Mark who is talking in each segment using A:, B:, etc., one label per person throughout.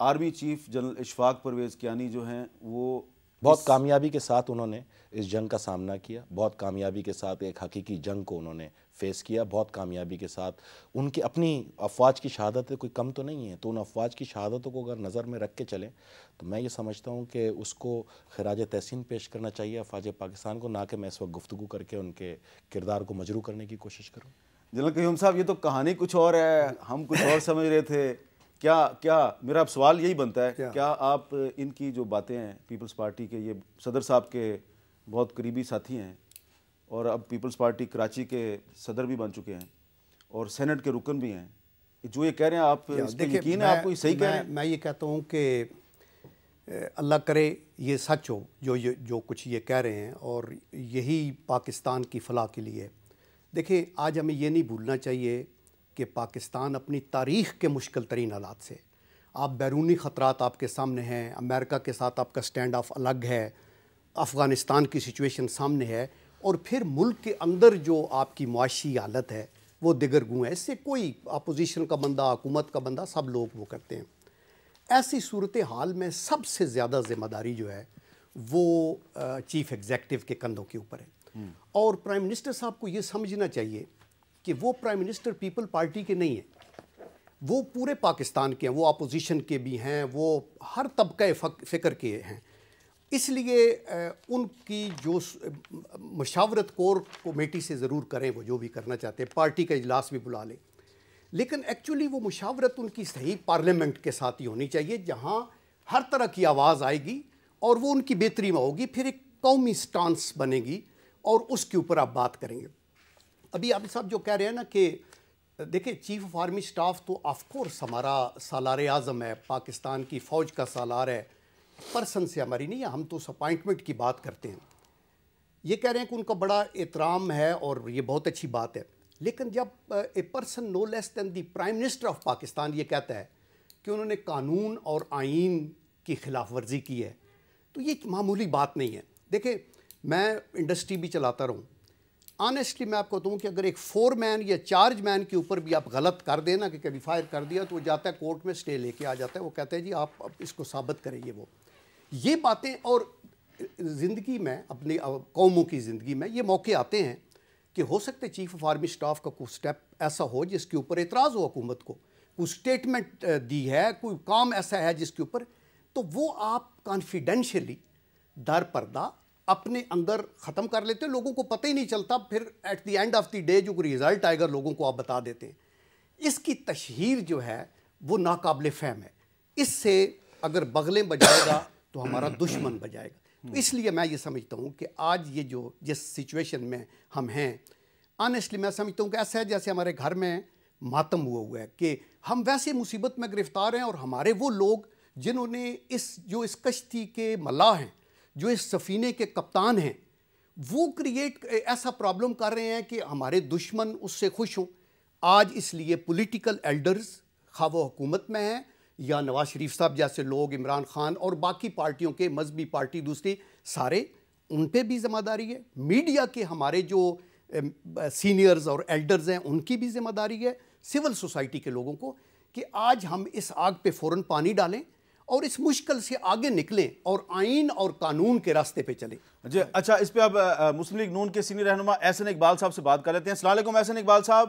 A: Army chief general Ashfaq Pervez Kayani جو ہیں وہ
B: بہت کامیابی کے ساتھ انہوں نے اس جنگ کا سامنا کیا، بہت کامیابی کے ساتھ ایک حقیقی جنگ کو انہوں نے فیس کیا، بہت کامیابی کے ساتھ ان کی اپنی افواج کی شہادت کوئی کم تو نہیں ہے، تو ان افواج کی شہادتوں کو اگر نظر میں رکھ کے چلیں تو میں یہ سمجھتا ہوں کہ اس کو خراج تحسین پیش کرنا چاہیے افواج پاکستان کو، نہ کہ میں اس وقت گفتگو کر کے ان کے کردار کو مجروح کرنے کی کوشش کروں۔
A: جنرل قیوم صاحب، یہ تو کہانی کچھ اور ہے، ہم کچھ اور سمجھ رہے تھے۔ کیا میرا اب سوال یہی بنتا ہے، کیا آپ ان کی جو باتیں ہیں پیپلز پارٹی کے، یہ صدر صاحب کے بہت قریبی ساتھی ہیں اور اب پیپلز پارٹی کراچی کے صدر بھی بن چکے ہیں اور سینٹ کے رکن بھی ہیں، جو یہ کہہ رہے ہیں آپ اس پہ یقین ہے آپ کو یہ صحیح کہہ رہے ہیں؟
C: میں یہ کہتا ہوں کہ اللہ کرے یہ سچ ہو جو کچھ یہ کہہ رہے ہیں، اور یہی پاکستان کی فلاح کے لیے۔ دیکھیں، آج ہمیں یہ نہیں بھولنا چاہیے کہ پاکستان اپنی تاریخ کے مشکل ترین حالات سے، آپ بیرونی خطرات آپ کے سامنے ہیں، امریکہ کے ساتھ آپ کا سٹینڈ آف الگ ہے، افغانستان کی سچویشن سامنے ہے، اور پھر ملک کے اندر جو آپ کی معاشی حالت ہے وہ دیگر گوں ہے۔ اس سے کوئی اپوزیشن کا بندہ، حکومت کا بندہ، سب لوگ وہ کرتے ہیں۔ ایسی صورتحال میں سب سے زیادہ ذمہ داری جو ہے وہ چیف ایگزیکٹو کے کندھوں کے اوپر ہے، اور پرائم منسٹر صاحب کو یہ سمجھنا چاہیے کہ وہ پرائم منسٹر پیپل پارٹی کے نہیں ہیں، وہ پورے پاکستان کے ہیں، وہ اپوزیشن کے بھی ہیں، وہ ہر طبقہ فکر کے ہیں۔ اس لیے ان کی جو مشاورت کور کمیٹی سے ضرور کریں، وہ جو بھی کرنا چاہتے ہیں، پارٹی کا اجلاس بھی بلا لیں، لیکن ایکچولی وہ مشاورت ان کی صحیح پارلیمنٹ کے ساتھ ہی ہونی چاہیے، جہاں ہر طرح کی آواز آئے گی اور وہ ان کی بہتری میں ہوگی، پھر ایک قومی سٹانس بنے گی اور اس کے اوپر آپ بات کریں گے۔ ابھی آپ صاحب جو کہہ رہے ہیں نا کہ دیکھیں چیف آف آرمی سٹاف تو آف کورس ہمارا سالار اعظم ہے، پاکستان کی فوج کا سالار ہے، پرسن سے ہماری نہیں ہے، ہم تو اس اپائنٹمنٹ کی بات کرتے ہیں۔ یہ کہہ رہے ہیں کہ ان کا بڑا احترام ہے اور یہ بہت اچھی بات ہے، لیکن جب a person no less than the prime minister of Pakistan یہ کہتا ہے کہ انہوں نے قانون اور آئین کی خلاف ورزی کی ہے، تو یہ معمولی بات نہیں ہے۔ دیکھیں، میں انڈسٹری بھی چلاتا رہوں، آنیسٹلی میں آپ کو بتاؤں کہ اگر ایک 4 مین یا چارج مین کے اوپر بھی آپ غلط کر دیں نا، کہ کبھی فائر کر دیا، تو وہ جاتا ہے کورٹ میں سٹے لے کے آ جاتا ہے، وہ کہتا ہے جی آپ اس کو ثابت کریں، یہ باتیں۔ اور زندگی میں، اپنی قوموں کی زندگی میں یہ موقع آتے ہیں کہ ہو سکتے چیف آف آرمی سٹاف کا کوئی سٹیپ ایسا ہو جس کے اوپر اعتراض ہو حکومت کو، کوئی سٹیٹمنٹ دی ہے، کوئی کام ایسا ہے جس کے اوپر، تو وہ آپ کانفیڈینشلی در پردہ اپنے اندر ختم کر لیتے ہیں، لوگوں کو پتہ ہی نہیں چلتا، پھر at the end of the day جو رزلٹ آئے گا لوگوں کو آپ بتا دیتے ہیں۔ اس کی تشہیر جو ہے وہ ناقابل فہم ہے، اس سے اگر بغلیں بجائے گا تو ہمارا دشمن بجائے گا۔ تو اس لیے میں یہ سمجھتا ہوں کہ آج یہ جو جس سچویشن میں ہم ہیں، آنیسٹلی میں سمجھتا ہوں کہ ایسا ہے جیسے ہمارے گھر میں ماتم ہوا ہے، کہ ہم ویسے مصیبت میں گرفتار ہیں، اور ہمارے وہ لوگ جنہوں نے اس کشتی کے ملاح ہیں، جو اس سفینے کے کپتان ہیں، وہ کریٹ ایسا پرابلم کر رہے ہیں کہ ہمارے دشمن اس سے خوش ہوں۔ آج اس لیے پولیٹیکل ایلڈرز، خواہ وہ حکومت میں ہیں یا نواز شریف صاحب جیسے لوگ، عمران خان اور باقی پارٹیوں کے، مذہبی پارٹی دوسری سارے، ان پہ بھی ذمہ داری ہے، میڈیا کے ہمارے جو سینئرز اور ایلڈرز ہیں ان کی بھی ذمہ داری ہے، سول سوسائٹی کے لوگوں کو، کہ آج ہم اس آگ پہ فوراً پانی ڈالیں اور اس مشکل سے آگے نکلیں اور آئین اور قانون کے راستے پہ چلیں۔
A: جی اچھا، اس پہ اب مسلم لیگ نون کے سینئر رہنما احسن اقبال صاحب سے بات کر لیتے ہیں۔ السلام علیکم احسن اقبال صاحب۔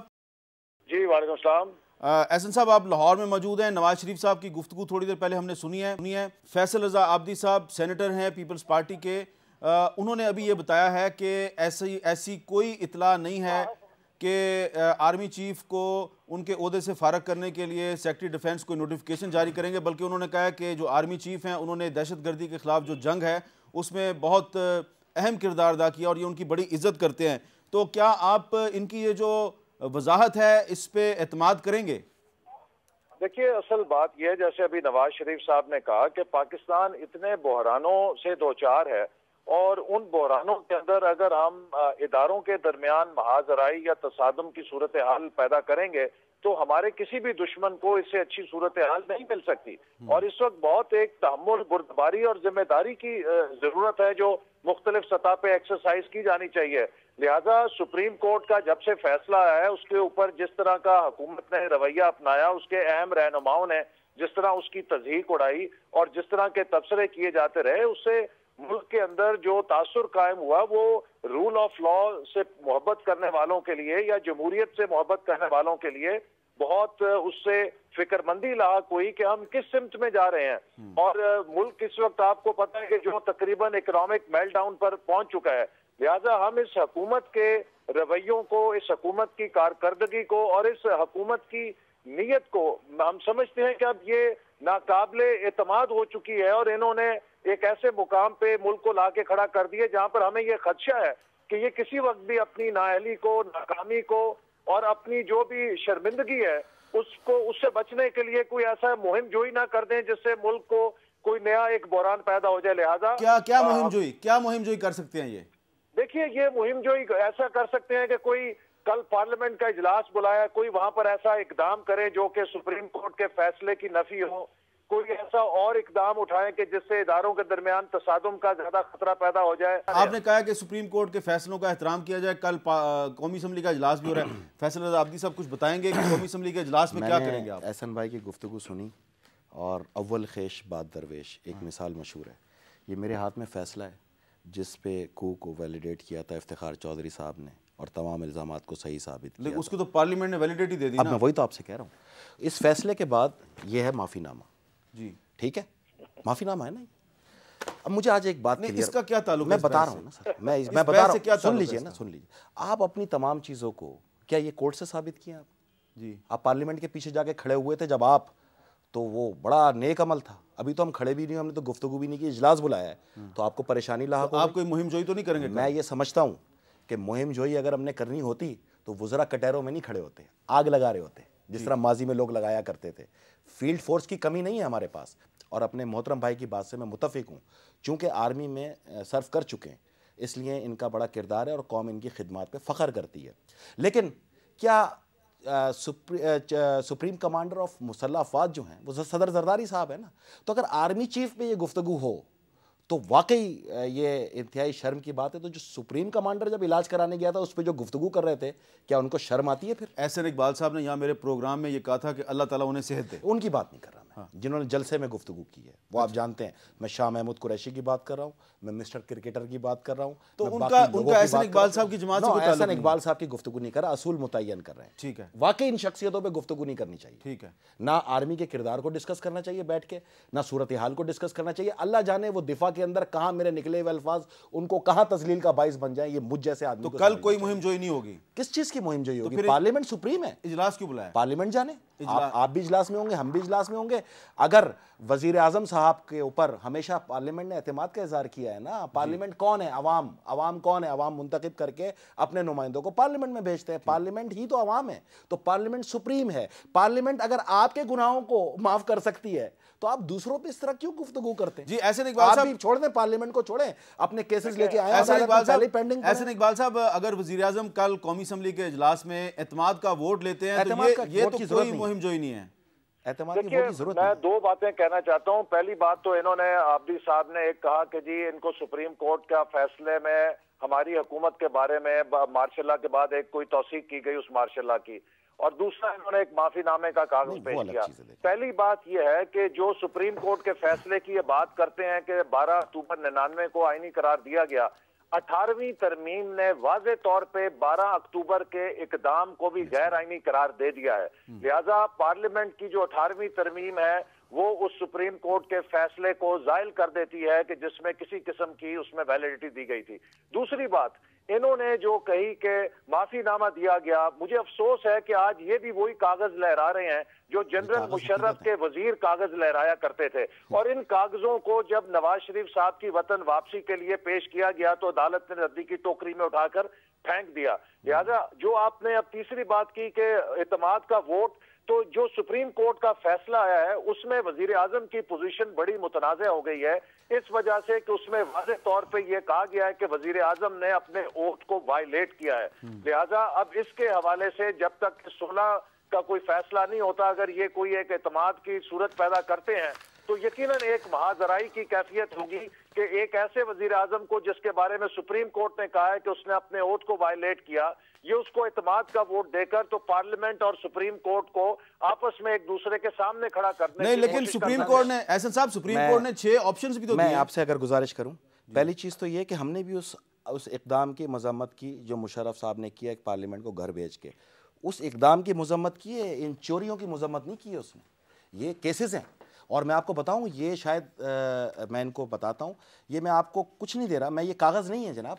D: جی وعلیکم السلام۔
A: احسن صاحب، آپ لاہور میں موجود ہیں، نواز شریف صاحب کی گفتگو تھوڑی دیر پہلے ہم نے سنی ہے۔ فیصل رضا عابدی صاحب سینیٹر ہیں پیپلز پارٹی کے، انہوں نے ابھی یہ بتایا ہے کہ ایسی کوئی اطلاع نہیں ہے کہ آرمی چیف کو ان کے عہدے سے فارغ کرنے کے لیے سیکرٹری ڈیفنس کوئی نوٹیفیکیشن جاری کریں گے، بلکہ انہوں نے کہا ہے کہ جو آرمی چیف ہیں انہوں نے دہشت گردی کے خلاف جو جنگ ہے اس میں بہت اہم کردار ادا کیا اور یہ ان کی بڑی عزت کرتے ہیں۔ تو کیا آپ ان کی یہ جو وضاحت ہے اس پہ اعتماد کریں گے؟
E: دیکھیے، اصل بات یہ ہے، جیسے ابھی نواز شریف صاحب نے کہا کہ پاکستان اتنے بحرانوں سے دوچار ہے، اور ان بحرانوں کے اندر اگر ہم اداروں کے درمیان محاذرائی یا تصادم کی صورتحال پیدا کریں گے تو ہمارے کسی بھی دشمن کو اس سے اچھی صورتحال نہیں مل سکتی۔ اور اس وقت بہت ایک تحمل، بردباری اور ذمہ داری کی ضرورت ہے جو مختلف سطح پہ ایکسرسائز کی جانی چاہیے۔ لہذا سپریم کورٹ کا جب سے فیصلہ آیا ہے اس کے اوپر جس طرح کا حکومت نے رویہ اپنایا، اس کے اہم رہنماؤں نے جس طرح اس کی تضحیک اڑائی اور جس طرح کے تبصرے کیے جاتے رہے، اس سے ملک کے اندر جو تاثر قائم ہوا وہ رول آف لا سے محبت کرنے والوں کے لیے یا جمہوریت سے محبت کرنے والوں کے لیے بہت اس سے فکر مندی لاحق ہوئی کہ ہم کس سمت میں جا رہے ہیں. اور ملک اس وقت آپ کو پتہ ہے کہ جو تقریباً اکنامک میل ڈاؤن پر پہنچ چکا ہے، لہٰذا ہم اس حکومت کے رویوں کو، اس حکومت کی کارکردگی کو اور اس حکومت کی نیت کو ہم سمجھتے ہیں کہ اب یہ ناقابل اعتماد ہو چکی ہے، اور انہوں نے ایک ایسے مقام پہ ملک کو لا کے کھڑا کر دیا جہاں پر ہمیں یہ خدشہ ہے کہ یہ کسی وقت بھی اپنی نااہلی کو، ناکامی کو اور اپنی جو بھی شرمندگی ہے اس سے بچنے کے لیے کوئی ایسا مہم جوئی نہ کر دیں جس سے ملک کو کوئی نیا ایک بحران پیدا ہو جائے. لہٰذا
A: کیا مہم جوئی کر سکتے ہیں؟ یہ
E: دیکھیے، یہ مہم جوئی ایسا کر سکتے ہیں کہ کوئی کل پارلیمنٹ کا اجلاس بلایا، کوئی وہاں پر ایسا اقدام کرے جو کہ سپریم کورٹ کے فیصلے کی نفی ہو، کوئی ایسا اور اقدام اٹھائیں کہ جس سے اداروں کے درمیان تصادم کا زیادہ خطرہ پیدا ہو جائے.
A: آپ نے کہا کہ سپریم کورٹ کے فیصلوں کا احترام کیا جائے. کل قومی اسمبلی کا اجلاس بھی ہو رہا ہے. فیصل رضا عابدی صاحب کچھ بتائیں گے کہ قومی اسمبلی کے اجلاس میں کیا کریں گے آپ؟
B: احسن بھائی کی گفتگو سنی اور اول خیش بعد درویش ایک مثال مشہور ہے. یہ میرے ہاتھ میں فیصلہ ہے جس پہ کو ویلیڈیٹ کیا تھا افتخار چودھری صاحب نے اور تمام الزامات کو صحیح ثابت کیا.
A: لیکن اس کو تو پارلیمنٹ نے ویلیڈیٹی دے دی نا.
B: اب میں وہی تو آپ سے کہہ رہا ہوں. اس فیصلے کے بعد یہ ہے معافی نامہ.
A: جی
B: ٹھیک ہے، معافی نامہ ہے نا. اب مجھے آج ایک بات
A: نہیں، اس کا کیا تعلق ہے؟
B: میں بتا رہا ہوں نا سر، میں بتا رہا ہوں، سن لیجئے. آپ اپنی تمام چیزوں کو کیا یہ کورٹ سے ثابت کیا آپ؟
A: جی
B: آپ پارلیمنٹ کے پیچھے جا کے کھڑے ہوئے تھے جب آپ، تو وہ بڑا نیک عمل تھا. ابھی تو ہم کھڑے بھی نہیں، ہم نے تو گفتگو بھی نہیں کی، اجلاس بلایا ہے تو آپ کو پریشانی لاحق.
A: آپ کوئی مہم جوئی تو نہیں کریں گے؟
B: میں یہ سمجھتا ہوں کہ مہم جوئی اگر ہم نے کرنی ہوتی تو وزراء کٹہروں میں نہیں کھڑے ہوتے، آگ لگا رہے ہوتے جس طرح ماضی میں لوگ لگایا کرتے تھے. فیلڈ فورس کی کمی نہیں ہے ہمارے پاس. اور اپنے محترم بھائی کی بات سے میں متفق ہوں، چونکہ آرمی میں سرو کر چکے ہیں اس لیے ان کا بڑا کردار ہے اور قوم ان کی خدمات پہ فخر کرتی ہے. لیکن کیا سپریم کمانڈر آف مسلح افواج جو ہیں وہ صدر زرداری صاحب ہے نا، تو اگر آرمی چیف پہ یہ گفتگو ہو تو واقعی یہ انتہائی شرم کی بات ہے. تو جو سپریم کمانڈر جب علاج کرانے گیا تھا اس پہ جو گفتگو کر رہے تھے، کیا ان کو شرم آتی ہے پھر؟
A: احسن اقبال صاحب نے یہاں میرے پروگرام میں یہ کہا تھا کہ اللہ تعالیٰ انہیں صحت دے.
B: ان کی بات نہیں کر رہا میں، جنہوں نے جلسے میں گفتگو کی ہے وہ آپ جانتے ہیں. میں شاہ محمود قریشی کی بات کر رہا ہوں، میں مسٹر کرکٹر کی بات کر رہا ہوں.
A: تو ان کا احسن اقبال صاحب کی جماعت سے کوئی تعلق نہیں؟
B: احسن اقبال صاحب کی گفتگو نہیں کر رہا، اصول متعین کر رہے ہیں.
A: ٹھیک ہے،
B: واقعی ان شخصیتوں پہ گفتگو نہیں کرنی چاہیے.
A: ٹھیک ہے،
B: نہ آرمی کے کردار کو ڈسکس کرنا چاہیے بیٹھ کے، نہ صورتحال کو ڈسکس کرنا چاہیے. اللہ جانے وہ دفاع کے اندر کہاں میرے نکلے ہوئے الفاظ ان کو کہاں تذلیل کا باعث بن جائیں. یہ مجھ جیسے آدمی
A: تو کل کوئی مہم جوئی نہیں ہوگی؟
B: کس چیز کی مہم جوئی ہوگی؟ پارلیمنٹ سپریم ہے،
A: اجلاس کیوں بلایا؟
B: پارلیمنٹ جانے. آپ بھی اجلاس میں ہوں گے، ہم بھی اجلاس میں ہوں گے. اگر وزیر اعظم صاحب کے اوپر ہمیشہ پارلیمنٹ نے اعتماد کا اظہار کیا ہے نا. پارلیمنٹ کون ہے؟ عوام کون ہے؟ عوام منتخب کر کے اپنے نمائندوں کو پارلیمنٹ میں بھیجتے ہیں. پارلیمنٹ ہی تو عوام ہے. تو پارلیمنٹ سپریم ہے. پارلیمنٹ اگر آپ کے گناہوں کو معاف کر سکتی ہے تو آپ دوسروں پہ اس طرح کیوں گفتگو کرتے ہیں؟
A: جی احسن اقبال صاحب
B: چھوڑ دیں، پارلیمنٹ کو چھوڑیں، اپنے کیسز لے کے آئیں.
A: احسن اقبال صاحب، اگر وزیر اعظم کل قومی اسمبلی کے اجلاس میں اعتماد کا ووٹ لیتے ہیں تو یہ تو کوئی مہم جوئی نہیں ہے.
E: دیکھیے، میں دو باتیں کہنا چاہتا ہوں. پہلی بات تو انہوں نے عابدی صاحب نے ایک کہا کہ جی ان کو سپریم کورٹ کا فیصلے میں ہماری حکومت کے بارے میں مارشل لا کے بعد ایک کوئی توثیق کی گئی اس مارشل لا کی، اور دوسرا انہوں نے ایک معافی نامے کا کاغذ پیش کیا. پہلی بات یہ ہے کہ جو سپریم کورٹ کے فیصلے کی یہ بات کرتے ہیں کہ 12 اکتوبر 99 کو آئینی قرار دیا گیا، 18ویں ترمیم نے واضح طور پہ 12 اکتوبر کے اقدام کو بھی غیر آئینی قرار دے دیا ہے. لہٰذا پارلیمنٹ کی جو 18ویں ترمیم ہے وہ اس سپریم کورٹ کے فیصلے کو زائل کر دیتی ہے کہ جس میں کسی قسم کی اس میں ویلیڈیٹی دی گئی تھی. دوسری بات انہوں نے جو کہی کہ معافی نامہ دیا گیا، مجھے افسوس ہے کہ آج یہ بھی وہی کاغذ لہرا رہے ہیں جو جنرل مشرف کے وزیر کاغذ لہرایا کرتے تھے. اور ان کاغذوں کو جب نواز شریف صاحب کی وطن واپسی کے لیے پیش کیا گیا تو عدالت نے ردی کی ٹوکری میں اٹھا کر پھینک دیا. لہذا جو آپ نے اب تیسری بات کی کہ اعتماد کا ووٹ، تو جو سپریم کورٹ کا فیصلہ آیا ہے اس میں وزیر اعظم کی پوزیشن بڑی متنازع ہو گئی ہے، اس وجہ سے کہ اس میں واضح طور پہ یہ کہا گیا ہے کہ وزیر اعظم نے اپنے اوتھ کو وائلیٹ کیا ہے. لہذا اب اس کے حوالے سے جب تک 16 کا کوئی فیصلہ نہیں ہوتا، اگر یہ کوئی ایک اعتماد کی صورت پیدا کرتے ہیں تو یقیناً ایک مہاذرائی کی کیفیت ہوگی کہ ایک ایسے وزیر اعظم کو جس کے بارے میں سپریم کورٹ نے کہا ہے کہ اس نے اپنے اوتھ کو وائلیٹ کیا، یہ اس کو اعتماد کا ووٹ دے کر تو پارلیمنٹ اور سپریم کورٹ کو آپس میں ایک دوسرے کے سامنے کھڑا کرنے
A: نہیں، لیکن سپریم کورٹ نے احسن صاحب سپریم کورٹ نے 6 آپشنز بھی تو دیے.
B: میں آپ سے اگر گزارش کروں، پہلی چیز تو یہ کہ ہم نے بھی اس اقدام کی مذمت کی جو مشرف صاحب نے کیا ایک پارلیمنٹ کو گھر بھیج کے، اس اقدام کی مذمت کی ہے، ان چوریوں کی مذمت نہیں کی ہے اس نے. یہ کیسز ہیں، اور میں آپ کو بتاؤں، یہ شاید میں ان کو بتاتا ہوں، یہ میں آپ کو کچھ نہیں دے رہا، میں یہ کاغذ نہیں ہے جناب،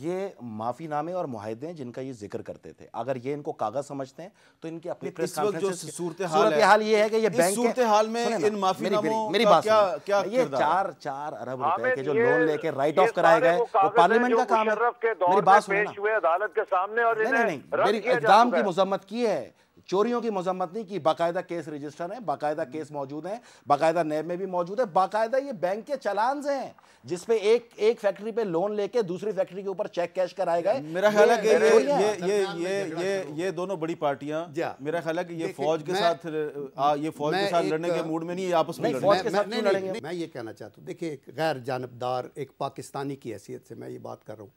B: یہ معافی نامے اور معاہدے ہیں جن کا یہ ذکر کرتے تھے. اگر یہ ان کو کاغذ سمجھتے ہیں تو ان کی اپنی پریس کانفرنس،
A: صورتحال
B: یہ ہے کہ یہ بینک
A: صورتحال میں ان معافی ناموں
B: میری بات کیا یہ 4 ارب روپے کے جو لون لے کے رائٹ آف کرائے گئے وہ پارلیمنٹ کا کام ہے. میری بات سنیں نا،
E: عدالت کے سامنے، اور
B: نہیں میری اقدام کی مذمت کی ہے، چوریوں کی مذمت نہیں کی. باقاعدہ کیس رجسٹر ہیں، باقاعدہ کیس موجود ہیں، باقاعدہ نیب میں بھی موجود ہے، باقاعدہ یہ بینک کے چلانز ہیں جس پہ ایک فیکٹری پہ لون لے کے دوسری فیکٹری کے اوپر چیک کیش کرائے گئے.
A: میرا خیال ہے کہ یہ دونوں بڑی پارٹیاں، میرا خیال ہے کہ یہ فوج کے ساتھ لڑنے کے موڈ میں نہیں، یہ آپس میں لڑیں گے.
C: میں یہ کہنا چاہتا ہوں، دیکھیں ایک غیر جانبدار ایک پاکستانی کی حیثیت سے میں یہ بات کر رہا ہوں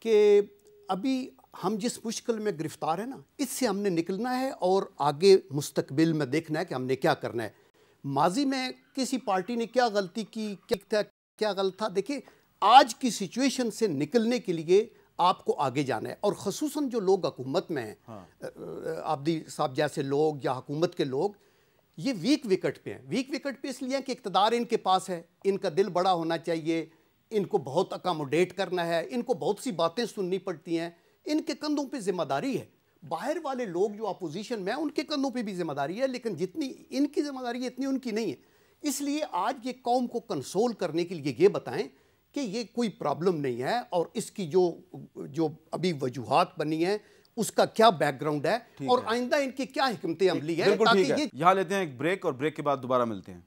C: کہ ابھی ہم جس مشکل میں گرفتار ہیں نا، اس سے ہم نے نکلنا ہے اور آگے مستقبل میں دیکھنا ہے کہ ہم نے کیا کرنا ہے. ماضی میں کسی پارٹی نے کیا غلطی کی، کیا غلط تھا، دیکھیں آج کی سچویشن سے نکلنے کے لیے آپ کو آگے جانا ہے. اور خصوصاً جو لوگ حکومت میں ہیں، عابدی صاحب جیسے لوگ یا حکومت کے لوگ، یہ ویک وکٹ پہ ہیں. ویک وکٹ پہ اس لیے کہ اقتدار ان کے پاس ہے، ان کا دل بڑا ہونا چاہیے، ان کو بہت اکاموڈیٹ کرنا ہے، ان کو بہت سی باتیں سننی پڑتی ہیں، ان کے کندھوں پہ ذمہ داری ہے. باہر والے لوگ جو اپوزیشن میں ہیں ان کے کندھوں پہ بھی ذمہ داری ہے، لیکن جتنی ان کی ذمہ داری ہے اتنی ان کی نہیں ہے. اس لیے آج یہ قوم کو کنسول کرنے کے لیے یہ بتائیں کہ یہ کوئی پرابلم نہیں ہے، اور اس کی جو ابھی وجوہات بنی ہیں اس کا کیا بیک گراؤنڈ ہے، اور آئندہ ان کی کیا حکمت عملی ہے.
A: بالکل ٹھیک ہے. یہاں لیتے ہیں ایک بریک، اور بریک کے بعد دوبارہ ملتے ہیں.